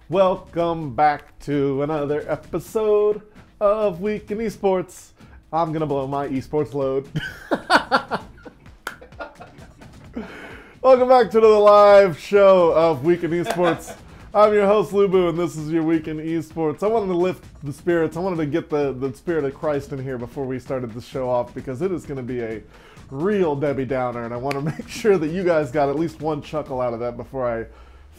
Welcome back to another episode of Week in Esports. I'm gonna blow my esports load. Welcome back to the live show of Week in Esports. I'm your host Lubu, and this is your Week in Esports. I wanted to lift the spirits. I wanted to get the spirit of Christ in here before we started the show off, because it is going to be a real Debbie Downer, and I want to make sure that you guys got at least one chuckle out of that before I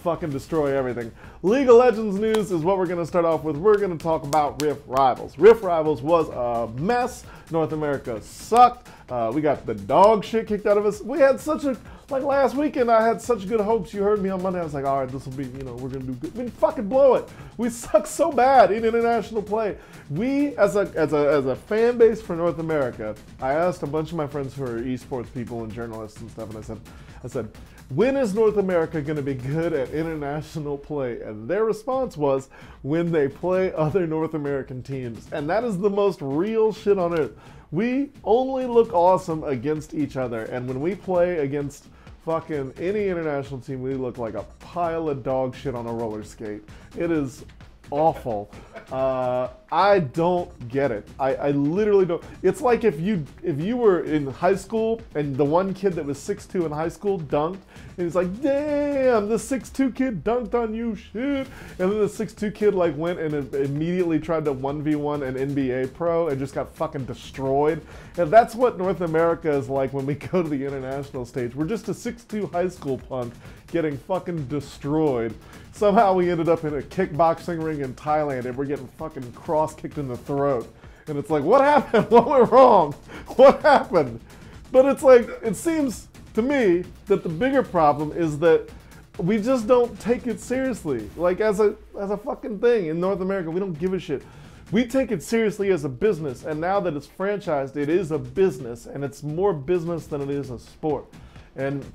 fucking destroy everything. League of Legends news is what we're going to start off with. We're going to talk about Rift Rivals. Rift Rivals was a mess. North America sucked. We got the dog shit kicked out of us. We had such a, like last weekend, I had such good hopes. You heard me on Monday. I was like, all right, this will be, you know, we're going to do good. We fucking blow it. We suck so bad in international play. We, as a fan base for North America, I asked a bunch of my friends who are esports people and journalists and stuff, and I said, when is North America going to be good at international play? And their response was, when they play other North American teams. And that is the most real shit on earth. We only look awesome against each other. And when we play against fucking any international team, we look like a pile of dog shit on a roller skate. It is awful. I don't get it. I literally don't. It's like if you were in high school and the one kid that was 6'2" in high school dunked, and he's like, damn, the 6'2" kid dunked on you, shit. And then the 6'2" kid like went and immediately tried to 1v1 an NBA pro and just got fucking destroyed. And that's what North America is like when we go to the international stage. We're just a 6'2" high school punk getting fucking destroyed. Somehow we ended up in a kickboxing ring in Thailand and we're getting fucking cross-kicked in the throat. And it's like, what happened? What went wrong? What happened? But it's like, it seems to me that the bigger problem is that we just don't take it seriously. Like as a fucking thing in North America, we don't give a shit. We take it seriously as a business, and now that it's franchised, it is a business, and it's more business than it is a sport. And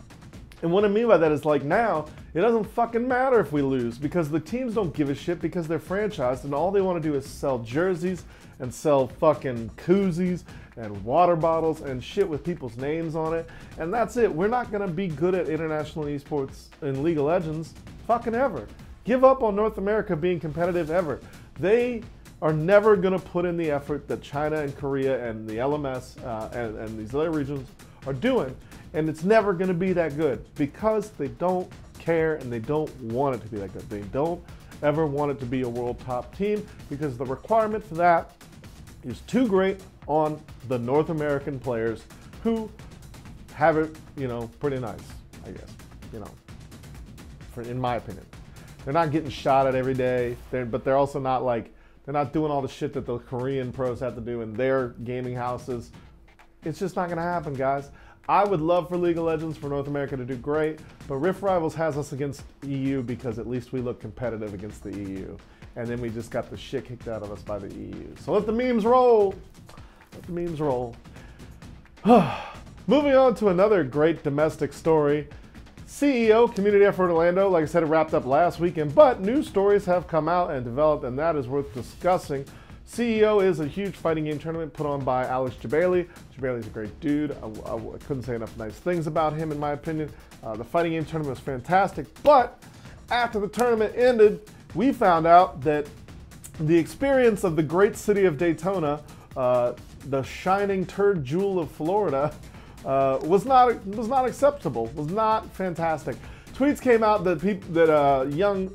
what I mean by that is, like, now, it doesn't fucking matter if we lose, because the teams don't give a shit because they're franchised, and all they want to do is sell jerseys and sell fucking koozies and water bottles and shit with people's names on it. And that's it. We're not going to be good at international esports in League of Legends fucking ever. Give up on North America being competitive ever. They are never going to put in the effort that China and Korea and the LMS and these other regions are doing. And it's never going to be that good because they don't care and they don't want it to be that good. They don't ever want it to be a world top team because the requirement for that is too great on the North American players who have it, you know, pretty nice, I guess, you know, in my opinion. They're not getting shot at every day, but they're also not like, they're not doing all the shit that the Korean pros have to do in their gaming houses. It's just not going to happen, guys. I would love for League of Legends for North America to do great, but Rift Rivals has us against EU because at least we look competitive against the EU. And then we just got the shit kicked out of us by the EU. So let the memes roll. Let the memes roll. Moving on to another great domestic story. CEO, Community Effort Orlando, like I said, it wrapped up last weekend, but new stories have come out and developed, and that is worth discussing. CEO is a huge fighting game tournament put on by Alex Jabali. Jabali's a great dude. I couldn't say enough nice things about him, in my opinion. The fighting game tournament was fantastic, but after the tournament ended, we found out that the experience of the great city of Daytona, the shining turd jewel of Florida, was not acceptable. Was not fantastic. Tweets came out that young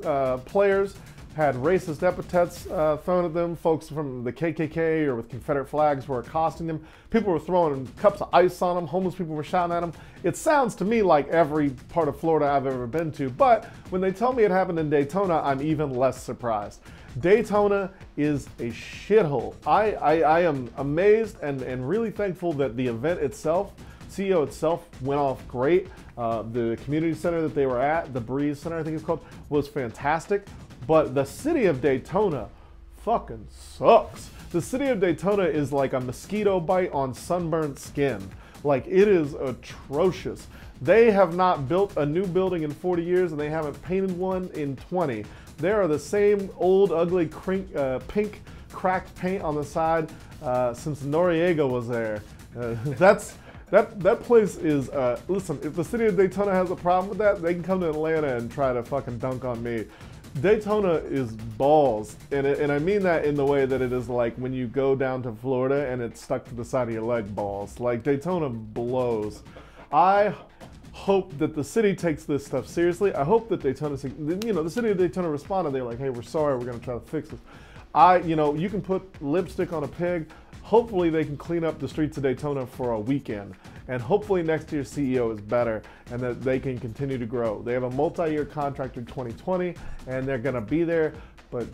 players had racist epithets thrown at them. Folks from the KKK or with Confederate flags were accosting them. People were throwing cups of ice on them. Homeless people were shouting at them. It sounds to me like every part of Florida I've ever been to, but when they tell me it happened in Daytona, I'm even less surprised. Daytona is a shithole. I am amazed and really thankful that the event itself, CEO itself, went off great. The community center that they were at, the Breeze Center I think it's called, was fantastic. But the city of Daytona fucking sucks. The city of Daytona is like a mosquito bite on sunburnt skin. Like, it is atrocious. They have not built a new building in 40 years and they haven't painted one in 20. There are the same old ugly pink cracked paint on the side since Noriega was there. That place is, listen, if the city of Daytona has a problem with that, they can come to Atlanta and try to fucking dunk on me. Daytona is balls, and I mean that in the way that it is like when you go down to Florida and it's stuck to the side of your leg balls. Like, Daytona blows. I hope that the city takes this stuff seriously. I hope that Daytona, you know, the city of Daytona responded. They're like, hey, we're sorry, we're going to try to fix this. You know, you can put lipstick on a pig. Hopefully they can clean up the streets of Daytona for a weekend. And hopefully next year's CEO is better and that they can continue to grow. They have a multi-year contract through 2020 and they're gonna be there, but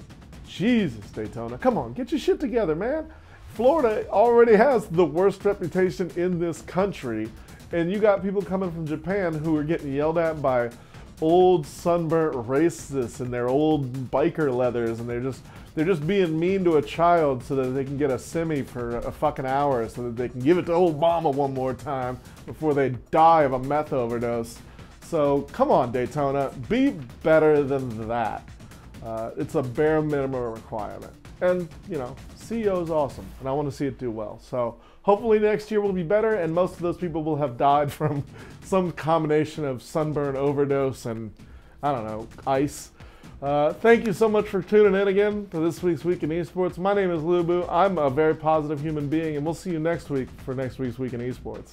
Jesus, Daytona, come on, get your shit together, man. Florida already has the worst reputation in this country, and you got people coming from Japan who are getting yelled at by old sunburnt racists in their old biker leathers, and they're just being mean to a child so that they can get a semi for a fucking hour so that they can give it to Obama one more time before they die of a meth overdose. So come on, Daytona, be better than that. It's a bare minimum requirement. And, you know, CEO is awesome, and I want to see it do well. So hopefully next year will be better, and most of those people will have died from some combination of sunburn overdose and, I don't know, ice. Thank you so much for tuning in again to this week's Week in Esports. My name is Lubu. I'm a very positive human being, and we'll see you next week for next week's Week in Esports.